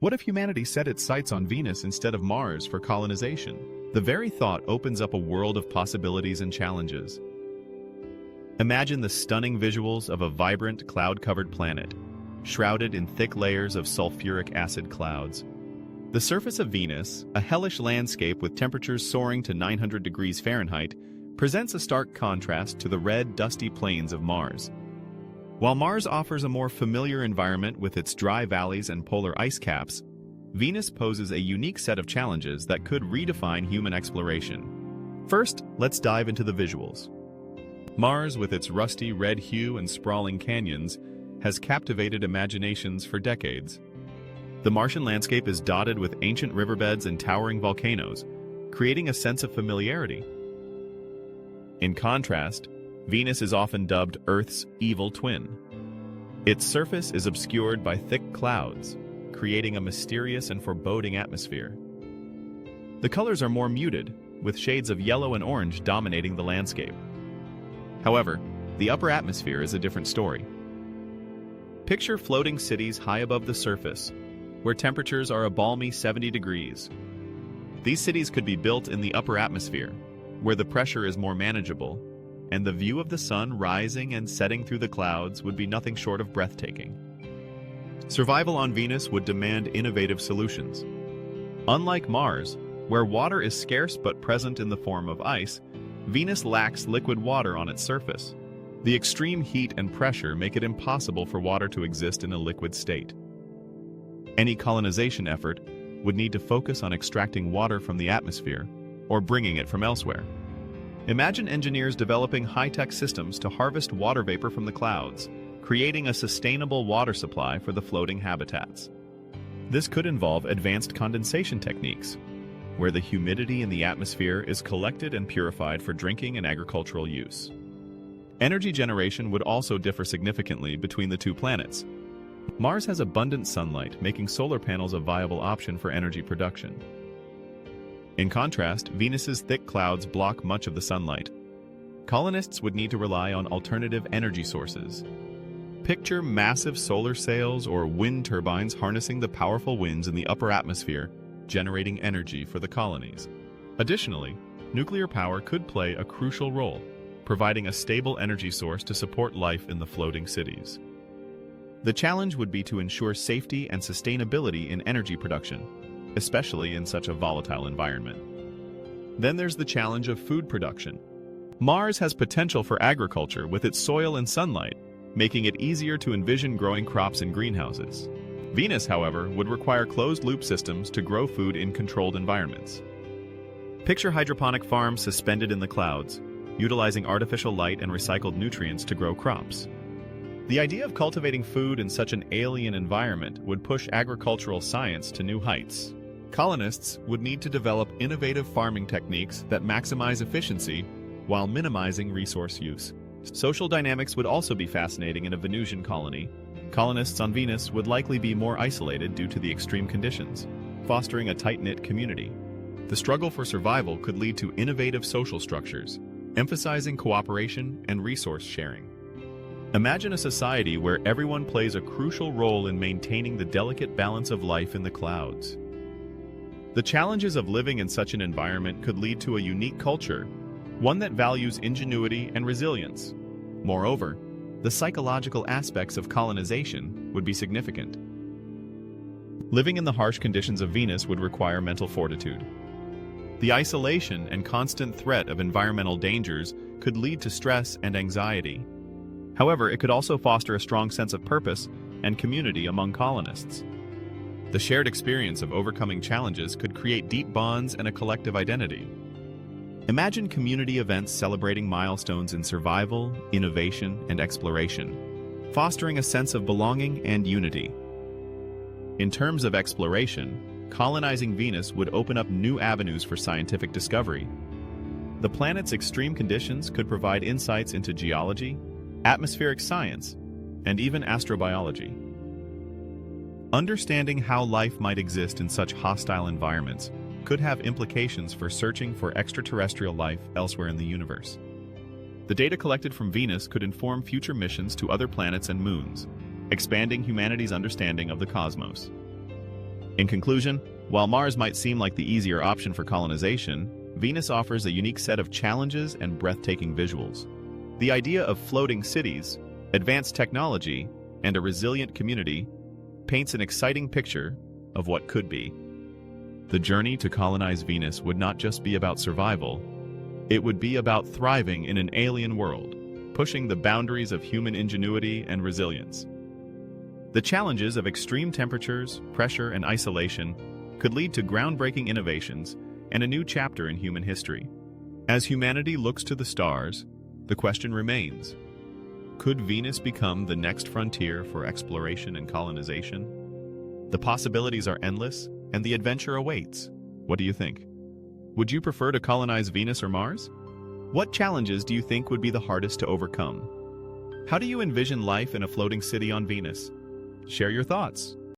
What if humanity set its sights on Venus instead of Mars for colonization? The very thought opens up a world of possibilities and challenges. Imagine the stunning visuals of a vibrant, cloud-covered planet, shrouded in thick layers of sulfuric acid clouds. The surface of Venus, a hellish landscape with temperatures soaring to 900 degrees Fahrenheit, presents a stark contrast to the red, dusty plains of Mars. While Mars offers a more familiar environment with its dry valleys and polar ice caps, Venus poses a unique set of challenges that could redefine human exploration. First, let's dive into the visuals. Mars, with its rusty red hue and sprawling canyons, has captivated imaginations for decades. The Martian landscape is dotted with ancient riverbeds and towering volcanoes, creating a sense of familiarity. In contrast, Venus is often dubbed Earth's evil twin. Its surface is obscured by thick clouds, creating a mysterious and foreboding atmosphere. The colors are more muted, with shades of yellow and orange dominating the landscape. However, the upper atmosphere is a different story. Picture floating cities high above the surface, where temperatures are a balmy 70 degrees. These cities could be built in the upper atmosphere, where the pressure is more manageable, and the view of the sun rising and setting through the clouds would be nothing short of breathtaking. Survival on Venus would demand innovative solutions. Unlike Mars, where water is scarce but present in the form of ice, Venus lacks liquid water on its surface. The extreme heat and pressure make it impossible for water to exist in a liquid state. Any colonization effort would need to focus on extracting water from the atmosphere or bringing it from elsewhere. Imagine engineers developing high-tech systems to harvest water vapor from the clouds, creating a sustainable water supply for the floating habitats. This could involve advanced condensation techniques, where the humidity in the atmosphere is collected and purified for drinking and agricultural use. Energy generation would also differ significantly between the two planets. Mars has abundant sunlight, making solar panels a viable option for energy production. In contrast, Venus's thick clouds block much of the sunlight. Colonists would need to rely on alternative energy sources. Picture massive solar sails or wind turbines harnessing the powerful winds in the upper atmosphere, generating energy for the colonies. Additionally, nuclear power could play a crucial role, providing a stable energy source to support life in the floating cities. The challenge would be to ensure safety and sustainability in energy production, especially in such a volatile environment. Then there's the challenge of food production. Mars has potential for agriculture with its soil and sunlight, making it easier to envision growing crops in greenhouses. Venus, however, would require closed-loop systems to grow food in controlled environments. Picture hydroponic farms suspended in the clouds, utilizing artificial light and recycled nutrients to grow crops. The idea of cultivating food in such an alien environment would push agricultural science to new heights. Colonists would need to develop innovative farming techniques that maximize efficiency while minimizing resource use. Social dynamics would also be fascinating in a Venusian colony. Colonists on Venus would likely be more isolated due to the extreme conditions, fostering a tight-knit community. The struggle for survival could lead to innovative social structures, emphasizing cooperation and resource sharing. Imagine a society where everyone plays a crucial role in maintaining the delicate balance of life in the clouds. The challenges of living in such an environment could lead to a unique culture, one that values ingenuity and resilience. Moreover, the psychological aspects of colonization would be significant. Living in the harsh conditions of Venus would require mental fortitude. The isolation and constant threat of environmental dangers could lead to stress and anxiety. However, it could also foster a strong sense of purpose and community among colonists. The shared experience of overcoming challenges could create deep bonds and a collective identity. Imagine community events celebrating milestones in survival, innovation, and exploration, fostering a sense of belonging and unity. In terms of exploration, colonizing Venus would open up new avenues for scientific discovery. The planet's extreme conditions could provide insights into geology, atmospheric science, and even astrobiology. Understanding how life might exist in such hostile environments could have implications for searching for extraterrestrial life elsewhere in the universe. The data collected from Venus could inform future missions to other planets and moons, expanding humanity's understanding of the cosmos. In conclusion, while Mars might seem like the easier option for colonization, Venus offers a unique set of challenges and breathtaking visuals. The idea of floating cities, advanced technology, and a resilient community paints an exciting picture of what could be. The journey to colonize Venus would not just be about survival, it would be about thriving in an alien world, pushing the boundaries of human ingenuity and resilience. The challenges of extreme temperatures, pressure, and isolation could lead to groundbreaking innovations and a new chapter in human history. As humanity looks to the stars, the question remains: could Venus become the next frontier for exploration and colonization? The possibilities are endless, and the adventure awaits. What do you think? Would you prefer to colonize Venus or Mars? What challenges do you think would be the hardest to overcome? How do you envision life in a floating city on Venus? Share your thoughts.